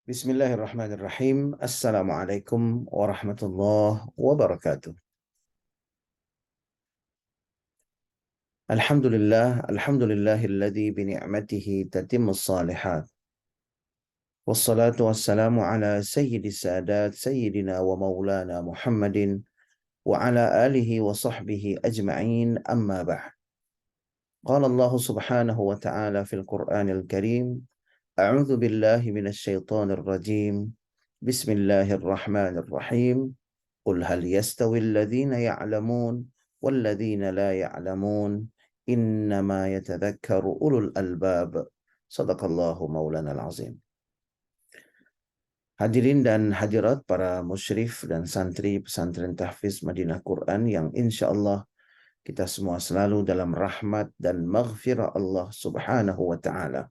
Bismillahirrahmanirrahim. Assalamualaikum warahmatullahi wabarakatuh. Alhamdulillahilladzi bini'matihi tatimmus salihat. Wassalatu wassalamu ala sayyidis sadat sayyidina wa maulana Muhammadin wa ala alihi wa sahbihi ajma'in amma ba'd. Qala Allah subhanahu wa ta'ala fil Qur'anil Karim. A'udzu billahi minasy syaithanir rajim. Bismillahirrahmanirrahim. قل هل يستوي الذين يعلمون والذين لا يعلمون إنما يتذكر أولو الألباب صدق الله مولانا العظيم. Hadirin dan hadirat para musyrif dan santri pesantren tahfiz Madinah Quran yang insya Allah kita semua selalu dalam rahmat dan maghfirah Allah subhanahu wa ta'ala.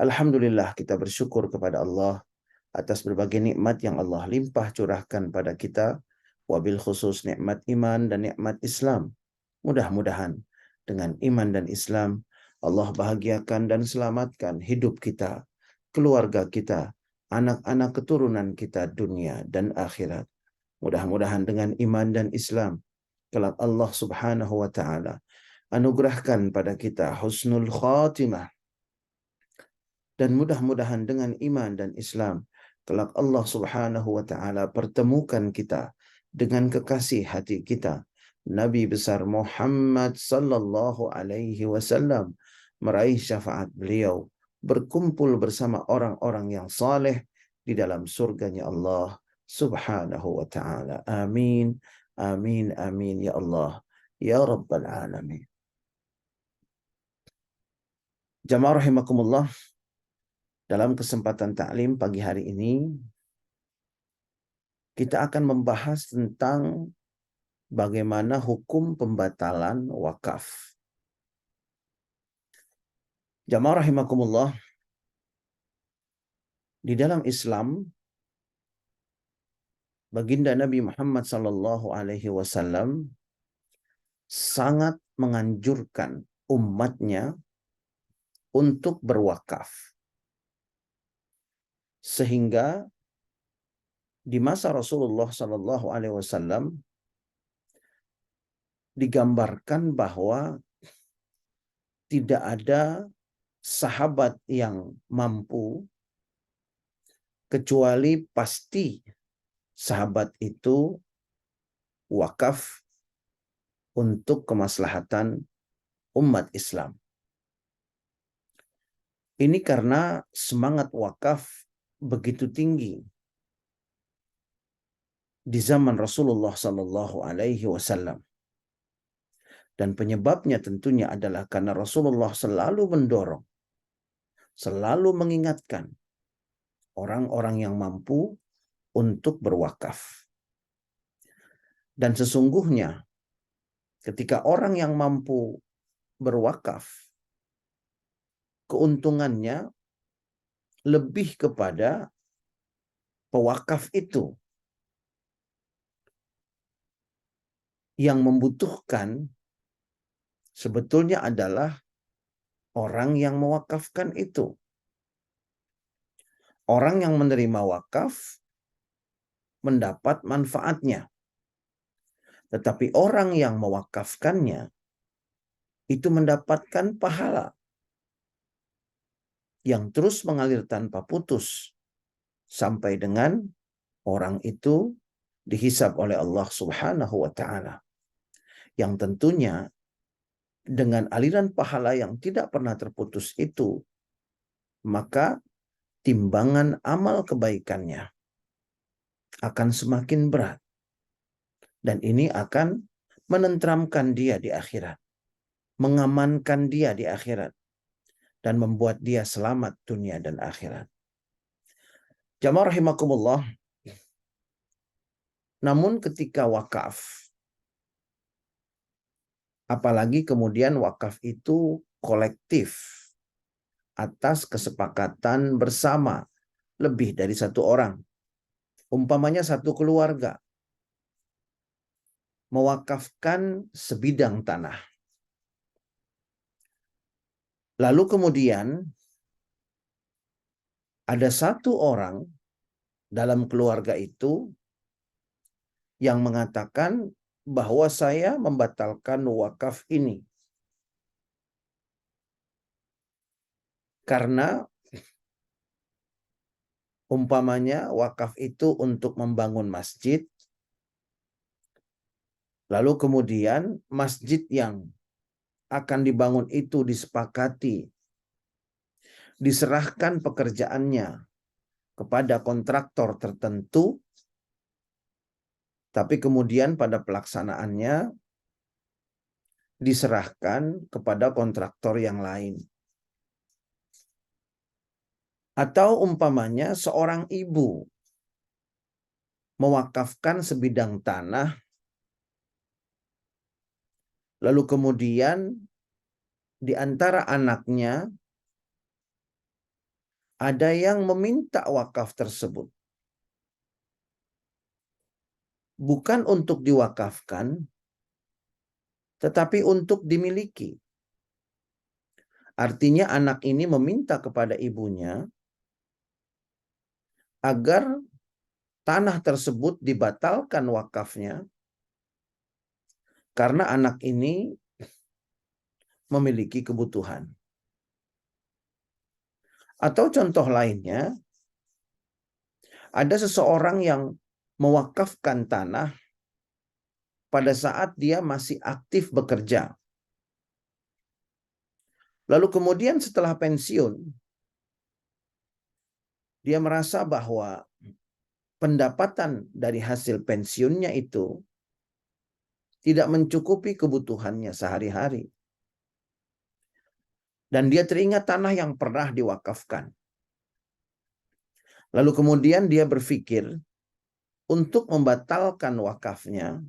Alhamdulillah kita bersyukur kepada Allah atas berbagai nikmat yang Allah limpah curahkan pada kita, wabil khusus nikmat iman dan nikmat Islam. Mudah-mudahan dengan iman dan Islam Allah bahagiakan dan selamatkan hidup kita, keluarga kita, anak-anak keturunan kita dunia dan akhirat. Mudah-mudahan dengan iman dan Islam kelak Allah subhanahu wa ta'ala anugerahkan pada kita husnul khatimah. Dan mudah-mudahan dengan iman dan Islam kelak Allah subhanahu wa ta'ala pertemukan kita dengan kekasih hati kita, Nabi besar Muhammad sallallahu alaihi wasallam, meraih syafaat beliau, berkumpul bersama orang-orang yang saleh di dalam surganya Allah subhanahu wa ta'ala. Amin, amin, amin ya Allah, ya Rabbal Alamin. Jamaah rahimakumullah, dalam kesempatan taklim pagi hari ini, kita akan membahas tentang bagaimana hukum pembatalan wakaf. Jamaah rahimakumullah, di dalam Islam, baginda Nabi Muhammad sallallahu alaihi wasallam sangat menganjurkan umatnya untuk berwakaf. Sehingga di masa Rasulullah sallallahu alaihi wasallam digambarkan bahwa tidak ada sahabat yang mampu kecuali pasti sahabat itu wakaf untuk kemaslahatan umat Islam. Ini karena semangat wakaf begitu tinggi di zaman Rasulullah sallallahu alaihi wasallam. Dan penyebabnya tentunya adalah karena Rasulullah selalu mendorong, selalu mengingatkan orang-orang yang mampu untuk berwakaf. Dan sesungguhnya ketika orang yang mampu berwakaf, keuntungannya lebih kepada pewakaf itu. Yang membutuhkan sebetulnya adalah orang yang mewakafkan itu. Orang yang menerima wakaf mendapat manfaatnya. Tetapi orang yang mewakafkannya itu mendapatkan pahala yang terus mengalir tanpa putus sampai dengan orang itu dihisab oleh Allah subhanahu wa ta'ala. Yang tentunya dengan aliran pahala yang tidak pernah terputus itu, maka timbangan amal kebaikannya akan semakin berat. Dan ini akan menenteramkan dia di akhirat, mengamankan dia di akhirat, dan membuat dia selamat dunia dan akhirat. Jamaah rahimakumullah, namun ketika wakaf, apalagi kemudian wakaf itu kolektif atas kesepakatan bersama lebih dari satu orang, umpamanya satu keluarga mewakafkan sebidang tanah. Lalu kemudian Ada satu orang dalam keluarga itu yang mengatakan bahwa saya membatalkan wakaf ini karena umpamanya wakaf itu untuk membangun masjid, lalu kemudian masjid yang akan dibangun itu disepakati, diserahkan pekerjaannya kepada kontraktor tertentu, tapi kemudian pada pelaksanaannya diserahkan kepada kontraktor yang lain. Atau umpamanya seorang ibu mewakafkan sebidang tanah, lalu kemudian di antara anaknya ada yang meminta wakaf tersebut. Bukan untuk diwakafkan, tetapi untuk dimiliki. Artinya anak ini meminta kepada ibunya agar tanah tersebut dibatalkan wakafnya karena anak ini memiliki kebutuhan. Atau contoh lainnya, ada seseorang yang mewakafkan tanah pada saat dia masih aktif bekerja. Lalu kemudian setelah pensiun, dia merasa bahwa pendapatan dari hasil pensiunnya itu tidak mencukupi kebutuhannya sehari-hari. Dan dia teringat tanah yang pernah diwakafkan. Lalu kemudian dia berpikir untuk membatalkan wakafnya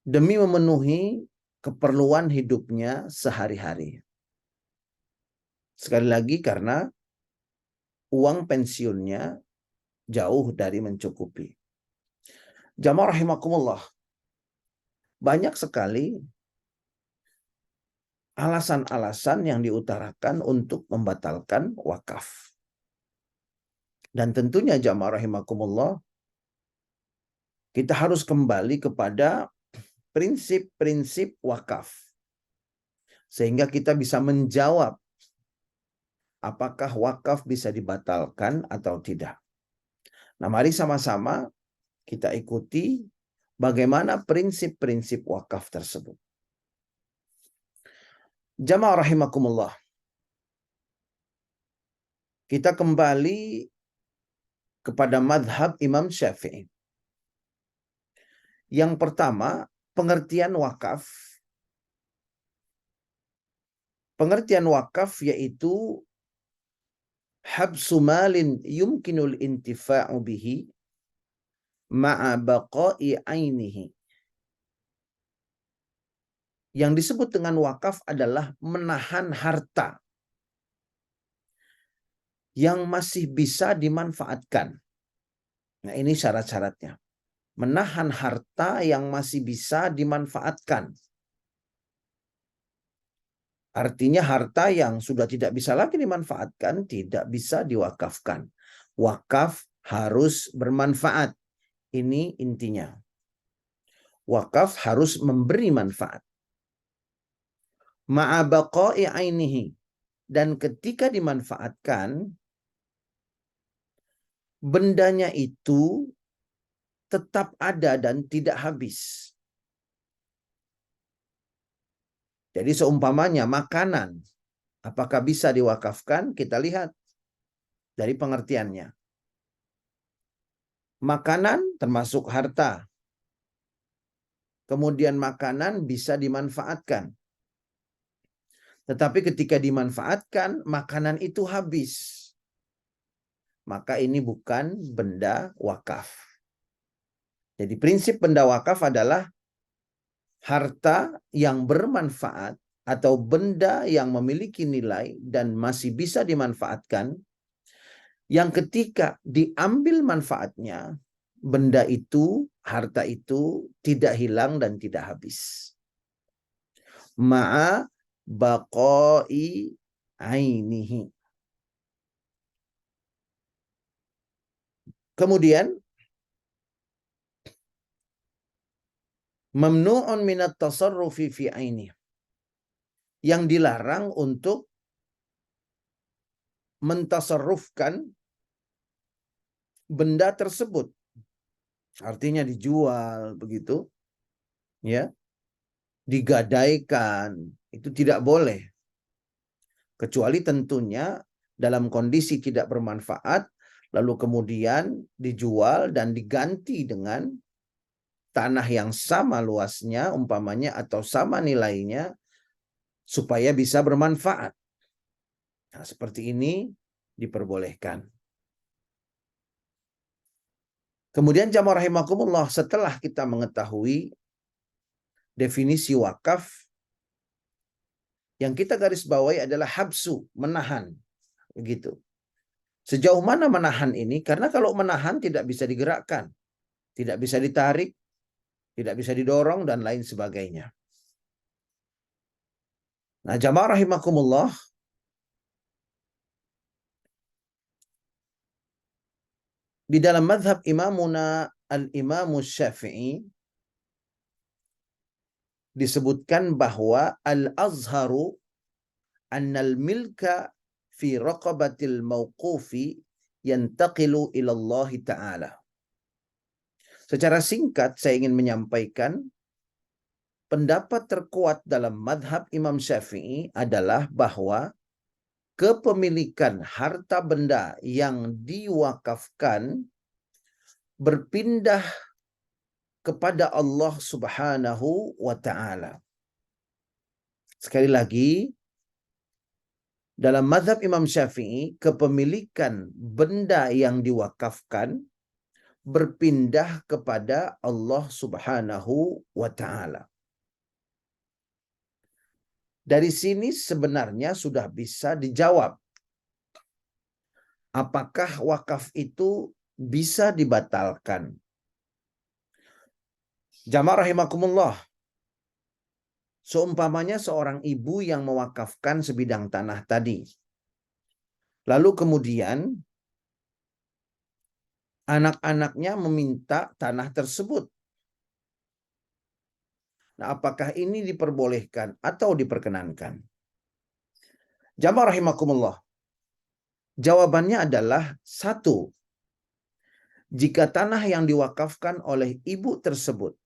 demi memenuhi keperluan hidupnya sehari-hari. Sekali lagi karena uang pensiunnya jauh dari mencukupi. Jamaah rahimakumullah, banyak sekali alasan-alasan yang diutarakan untuk membatalkan wakaf. Dan tentunya jamaah rahimakumullah, kita harus kembali kepada prinsip-prinsip wakaf. Sehingga kita bisa menjawab apakah wakaf bisa dibatalkan atau tidak. Nah, mari sama-sama kita ikuti bagaimana prinsip-prinsip wakaf tersebut. Jamaah rahimakumullah, kita kembali kepada madhab Imam Syafi'i. Yang pertama, pengertian wakaf. Pengertian wakaf yaitu habsu malin yumkinul intifa'u bihi ma'a baqa'i ainihi. Yang disebut dengan wakaf adalah menahan harta yang masih bisa dimanfaatkan. Nah, ini syarat-syaratnya. Menahan harta yang masih bisa dimanfaatkan. Artinya harta yang sudah tidak bisa lagi dimanfaatkan tidak bisa diwakafkan. Wakaf harus bermanfaat. Ini intinya. Wakaf harus memberi manfaat. Ma'a baqa'i ainihi. Dan ketika dimanfaatkan, bendanya itu tetap ada dan tidak habis. Jadi seumpamanya makanan, apakah bisa diwakafkan? Kita lihat dari pengertiannya. Makanan termasuk harta. Kemudian makanan bisa dimanfaatkan. Tetapi ketika dimanfaatkan, makanan itu habis. Maka ini bukan benda wakaf. Jadi prinsip benda wakaf adalah harta yang bermanfaat atau benda yang memiliki nilai dan masih bisa dimanfaatkan, yang ketika diambil manfaatnya, benda itu, harta itu tidak hilang dan tidak habis. Ma'a baqa'i ainihi. Kemudian mamnu'un minat tasarrufi fi aini, yang dilarang untuk mentasarrufkan benda tersebut, artinya dijual begitu, ya, digadaikan, itu tidak boleh, kecuali tentunya dalam kondisi tidak bermanfaat lalu kemudian dijual dan diganti dengan tanah yang sama luasnya umpamanya atau sama nilainya supaya bisa bermanfaat. Nah, seperti ini diperbolehkan. Kemudian jamaah rahimakumullah, setelah kita mengetahui definisi wakaf, yang kita garis bawahi adalah habsu, menahan. Begitu. Sejauh mana menahan ini? Karena kalau menahan tidak bisa digerakkan, tidak bisa ditarik, tidak bisa didorong, dan lain sebagainya. Nah, jamaah rahimakumullah, di dalam mazhab imamuna al-imamu Syafi'i disebutkan bahwa al-azharu annal milka fi raqabatil mauqufi yantaqilu ila Allah Ta'ala. Secara singkat saya ingin menyampaikan pendapat terkuat dalam madhab Imam Syafi'i adalah bahwa kepemilikan harta benda yang diwakafkan berpindah kepada Allah Subhanahu wa Ta'ala. Sekali lagi, dalam mazhab Imam Syafi'i, kepemilikan benda yang diwakafkan berpindah kepada Allah Subhanahu wa Ta'ala. Dari sini sebenarnya sudah bisa dijawab, apakah wakaf itu bisa dibatalkan? Jamaah rahimakumullah, seumpamanya seorang ibu yang mewakafkan sebidang tanah tadi, lalu kemudian anak-anaknya meminta tanah tersebut. Nah, apakah ini diperbolehkan atau diperkenankan? Jamaah rahimakumullah, jawabannya adalah satu, jika tanah yang diwakafkan oleh ibu tersebut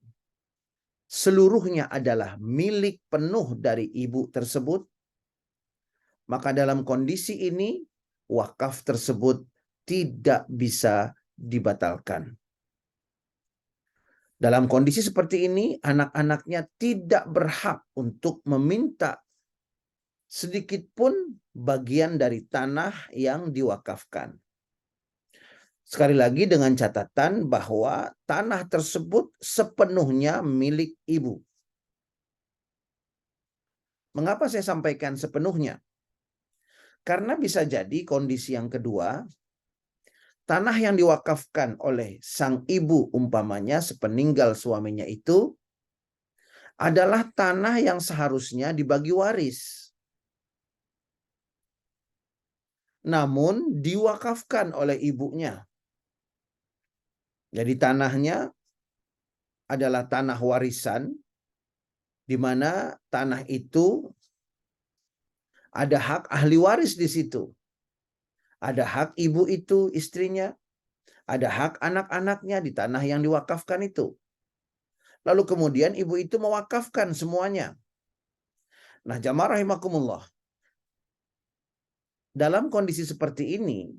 seluruhnya adalah milik penuh dari ibu tersebut, maka dalam kondisi ini wakaf tersebut tidak bisa dibatalkan. Dalam kondisi seperti ini, anak-anaknya tidak berhak untuk meminta sedikit pun bagian dari tanah yang diwakafkan. Sekali lagi dengan catatan bahwa tanah tersebut sepenuhnya milik ibu. Mengapa saya sampaikan sepenuhnya? Karena bisa jadi kondisi yang kedua, tanah yang diwakafkan oleh sang ibu umpamanya sepeninggal suaminya itu adalah tanah yang seharusnya dibagi waris. Namun diwakafkan oleh ibunya. Jadi tanahnya adalah tanah warisan, di mana tanah itu ada hak ahli waris di situ. Ada hak ibu itu, istrinya, ada hak anak-anaknya di tanah yang diwakafkan itu. Lalu kemudian ibu itu mewakafkan semuanya. Nah, jamaah rahimakumullah, dalam kondisi seperti ini,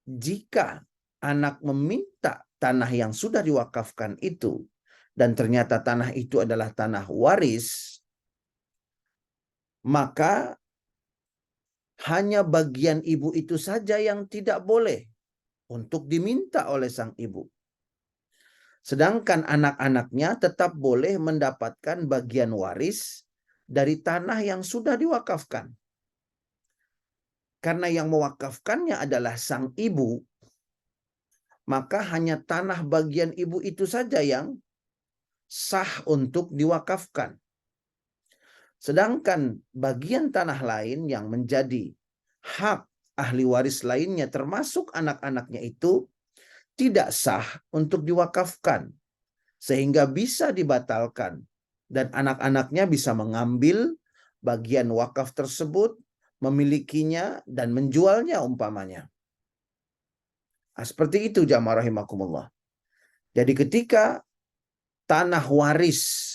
jika anak meminta tanah yang sudah diwakafkan itu, dan ternyata tanah itu adalah tanah waris, maka hanya bagian ibu itu saja yang tidak boleh untuk diminta oleh sang ibu. Sedangkan anak-anaknya tetap boleh mendapatkan bagian waris dari tanah yang sudah diwakafkan. Karena yang mewakafkannya adalah sang ibu, maka hanya tanah bagian ibu itu saja yang sah untuk diwakafkan. Sedangkan bagian tanah lain yang menjadi hak ahli waris lainnya termasuk anak-anaknya itu tidak sah untuk diwakafkan, sehingga bisa dibatalkan dan anak-anaknya bisa mengambil bagian wakaf tersebut, memilikinya dan menjualnya umpamanya. Nah, seperti itu jamaah rahimakumullah. Jadi ketika tanah waris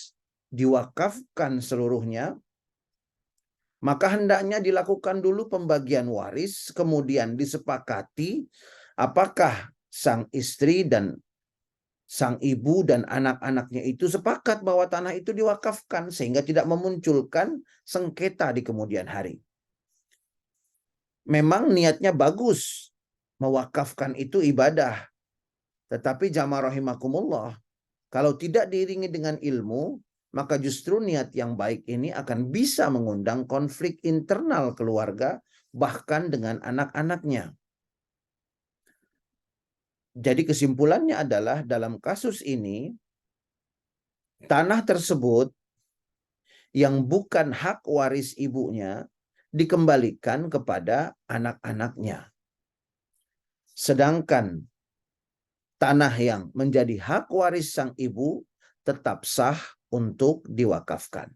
diwakafkan seluruhnya, maka hendaknya dilakukan dulu pembagian waris, kemudian disepakati apakah sang istri dan sang ibu dan anak-anaknya itu sepakat bahwa tanah itu diwakafkan sehingga tidak memunculkan sengketa di kemudian hari. Memang niatnya bagus, mewakafkan itu ibadah. Tetapi jamaah rahimakumullah, kalau tidak diiringi dengan ilmu, maka justru niat yang baik ini akan bisa mengundang konflik internal keluarga, bahkan dengan anak-anaknya. Jadi kesimpulannya adalah dalam kasus ini, tanah tersebut yang bukan hak waris ibunya dikembalikan kepada anak-anaknya. Sedangkan tanah yang menjadi hak waris sang ibu tetap sah untuk diwakafkan.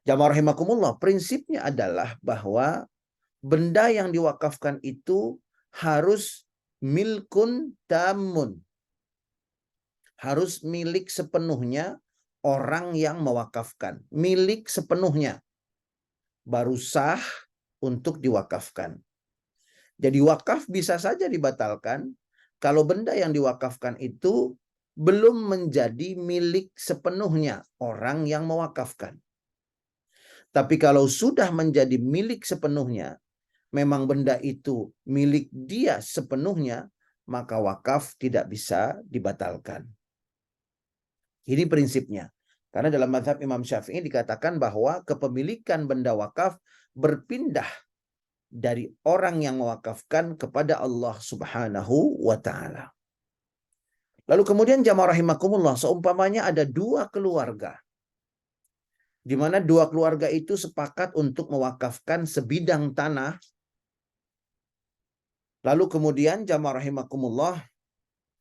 Jamaah rahimakumullah, prinsipnya adalah bahwa benda yang diwakafkan itu harus milkun tamun. Harus milik sepenuhnya orang yang mewakafkan. Milik sepenuhnya. Baru sah untuk diwakafkan. Jadi wakaf bisa saja dibatalkan kalau benda yang diwakafkan itu belum menjadi milik sepenuhnya orang yang mewakafkan. Tapi kalau sudah menjadi milik sepenuhnya, memang benda itu milik dia sepenuhnya, maka wakaf tidak bisa dibatalkan. Ini prinsipnya. Karena dalam mazhab Imam Syafi'i dikatakan bahwa kepemilikan benda wakaf berpindah dari orang yang mewakafkan kepada Allah Subhanahu wa ta'ala. Lalu kemudian jamaah rahimakumullah, seumpamanya ada dua keluarga, di mana dua keluarga itu sepakat untuk mewakafkan sebidang tanah. Lalu kemudian jamaah rahimakumullah,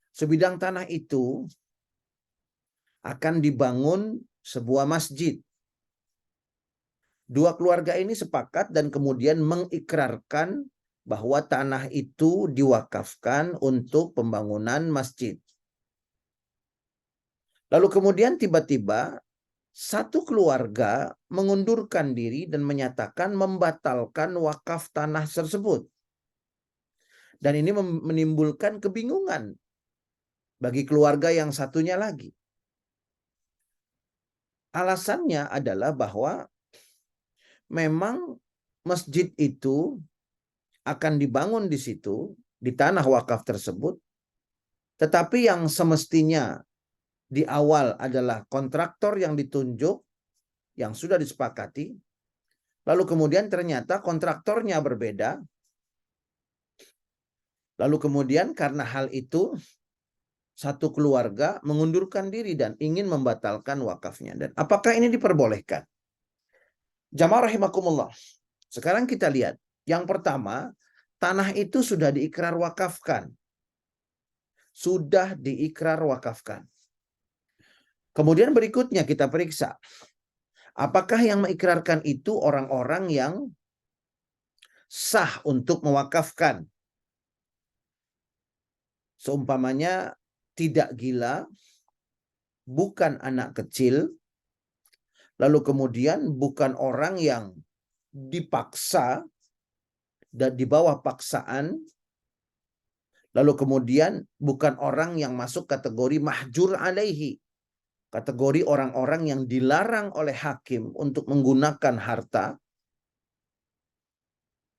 sebidang tanah itu akan dibangun sebuah masjid. Dua keluarga ini sepakat dan kemudian mengikrarkan bahwa tanah itu diwakafkan untuk pembangunan masjid. Lalu kemudian tiba-tiba satu keluarga mengundurkan diri dan menyatakan membatalkan wakaf tanah tersebut. Dan ini menimbulkan kebingungan bagi keluarga yang satunya lagi. Alasannya adalah bahwa memang masjid itu akan dibangun di situ, di tanah wakaf tersebut, tetapi yang semestinya di awal adalah kontraktor yang ditunjuk, yang sudah disepakati, lalu kemudian ternyata kontraktornya berbeda, lalu kemudian karena hal itu, satu keluarga mengundurkan diri dan ingin membatalkan wakafnya. Dan apakah ini diperbolehkan? Jamaah rahimakumullah. Sekarang kita lihat. Yang pertama, tanah itu sudah diikrar wakafkan. Sudah diikrar wakafkan. Kemudian berikutnya kita periksa. Apakah yang mengikrarkan itu orang-orang yang sah untuk mewakafkan? Seumpamanya tidak gila, bukan anak kecil, lalu kemudian bukan orang yang dipaksa dan di bawah paksaan, lalu kemudian bukan orang yang masuk kategori mahjur alaihi, kategori orang-orang yang dilarang oleh hakim untuk menggunakan harta,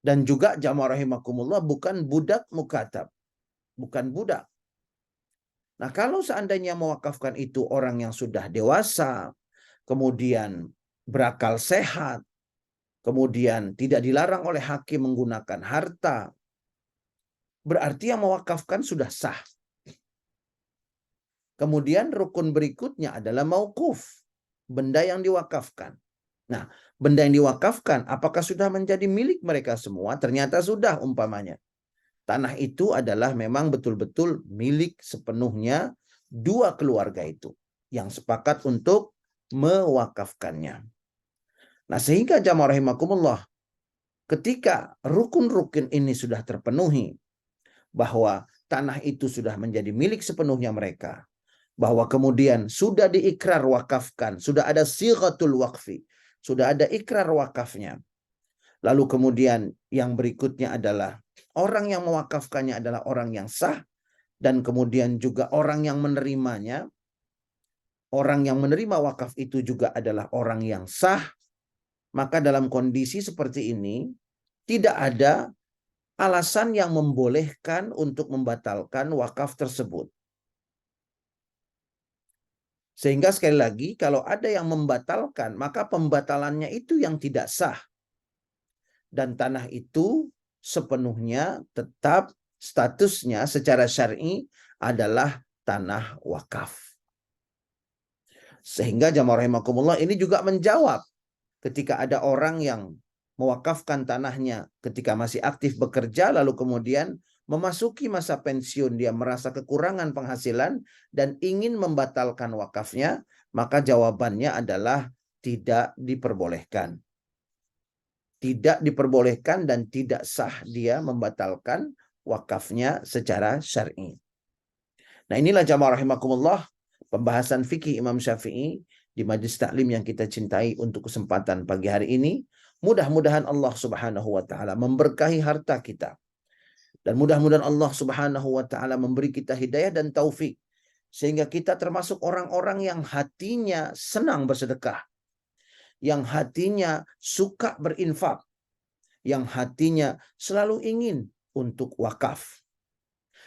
dan juga jamaah rahimakumullah bukan budak mukatab, bukan budak. Nah, kalau seandainya mewakafkan itu orang yang sudah dewasa, kemudian berakal sehat, kemudian tidak dilarang oleh hakim menggunakan harta, berarti yang mewakafkan sudah sah. Kemudian rukun berikutnya adalah mauquf, benda yang diwakafkan. Nah, benda yang diwakafkan apakah sudah menjadi milik mereka semua? Ternyata sudah umpamanya. Tanah itu adalah memang betul-betul milik sepenuhnya dua keluarga itu yang sepakat untuk mewakafkannya. Nah, sehingga jamaah rahimakumullah, ketika rukun-rukun ini sudah terpenuhi, bahwa tanah itu sudah menjadi milik sepenuhnya mereka, bahwa kemudian sudah diikrar wakafkan, sudah ada sighatul waqfi, sudah ada ikrar wakafnya. Lalu kemudian yang berikutnya adalah orang yang mewakafkannya adalah orang yang sah, dan kemudian juga orang yang menerimanya, orang yang menerima wakaf itu juga adalah orang yang sah. Maka dalam kondisi seperti ini tidak ada alasan yang membolehkan untuk membatalkan wakaf tersebut. Sehingga sekali lagi, kalau ada yang membatalkan, maka pembatalannya itu yang tidak sah. Dan tanah itu sepenuhnya tetap statusnya secara syar'i adalah tanah wakaf. Sehingga jamaah rahimakumullah, ini juga menjawab ketika ada orang yang mewakafkan tanahnya ketika masih aktif bekerja, lalu kemudian memasuki masa pensiun, dia merasa kekurangan penghasilan dan ingin membatalkan wakafnya, maka jawabannya adalah tidak diperbolehkan. Tidak diperbolehkan dan tidak sah dia membatalkan wakafnya secara syar'i. Nah, inilah jamaah rahimakumullah pembahasan fikih Imam Syafi'i di Majlis Taklim yang kita cintai untuk kesempatan pagi hari ini. Mudah-mudahan Allah Subhanahu wa taala memberkahi harta kita. Dan mudah-mudahan Allah Subhanahu wa taala memberi kita hidayah dan taufik sehingga kita termasuk orang-orang yang hatinya senang bersedekah, yang hatinya suka berinfak, yang hatinya selalu ingin untuk wakaf.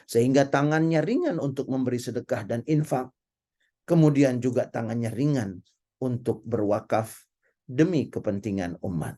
Sehingga tangannya ringan untuk memberi sedekah dan infak. Kemudian juga tangannya ringan untuk berwakaf demi kepentingan umat.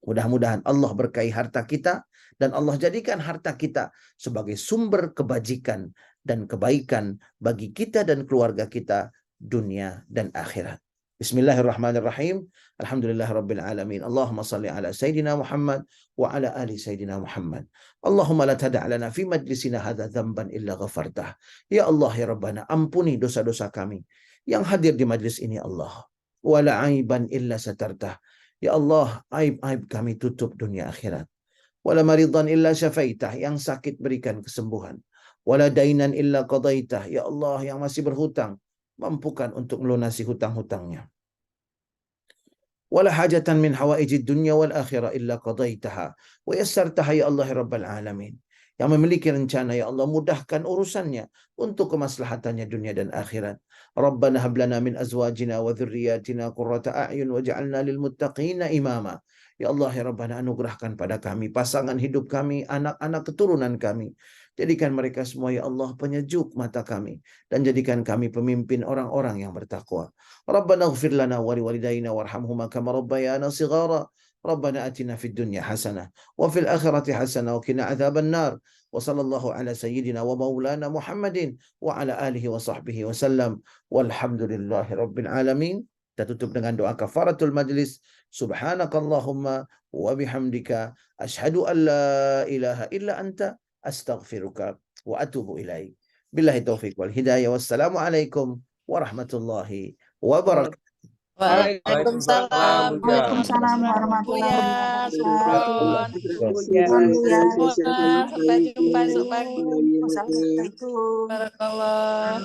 Mudah-mudahan Allah berkahi harta kita dan Allah jadikan harta kita sebagai sumber kebajikan dan kebaikan bagi kita dan keluarga kita dunia dan akhirat. Bismillahirrahmanirrahim. Alhamdulillahirabbil alamin. Allahumma shalli ala sayidina Muhammad wa ala ali sayidina Muhammad. Allahumma la tada' lana fi majlisina hadza dzamban illa ghafartah. Ya Allah ya Rabbana, ampuni dosa-dosa kami yang hadir di majlis ini Allah. Wala aiban illa satartah. Ya Allah, aib-aib kami tutup dunia akhirat. Wala maridan illa syafaitah, yang sakit berikan kesembuhan. Wala dainan illa qadaitah, ya Allah yang masih berhutang, mampukan untuk melunasi hutang-hutangnya. Wala hajatan min hawaijid dunya wal akhirah illa qadaitaha wa yassartaha ya Allah rabbal alamin. Yang memiliki rencana ya Allah, mudahkan urusannya untuk kemaslahatannya dunia dan akhirat. Rabbana hab lana min azwajina wa dhurriyyatina qurrata a'yun waj'alna lil muttaqina imama. Ya Allah ya Rabbana, anugerahkan pada kami pasangan hidup kami, anak-anak keturunan kami. Jadikan mereka semua ya Allah penyejuk mata kami dan jadikan kami pemimpin orang-orang yang bertakwa. Rabbana ighfir lana wa liwalidayna warhamhuma kama rabbayana shighara. Rabbana atina fid dunya hasanah wa fil akhirati hasanah wa qina adzaban nar. Wa sallallahu ala sayyidina wa maulana Muhammadin wa ala alihi wa sahbihi wa sallam. Walhamdulillahi rabbil alamin. Kita tutup dengan doa kafaratul majlis. Subhanakallahumma wa bihamdika asyhadu an la ilaha illa anta astaghfiruka wa atubu ilaik. Billahi taufiq wal hidayah. Wassalamualaikum warahmatullahi wabarakatuh. Waalaikumsalam. Waalaikumsalam warahmatullahi wabarakatuh. Sampai jumpa esok pagi. Wassalamualaikum. Barakallah.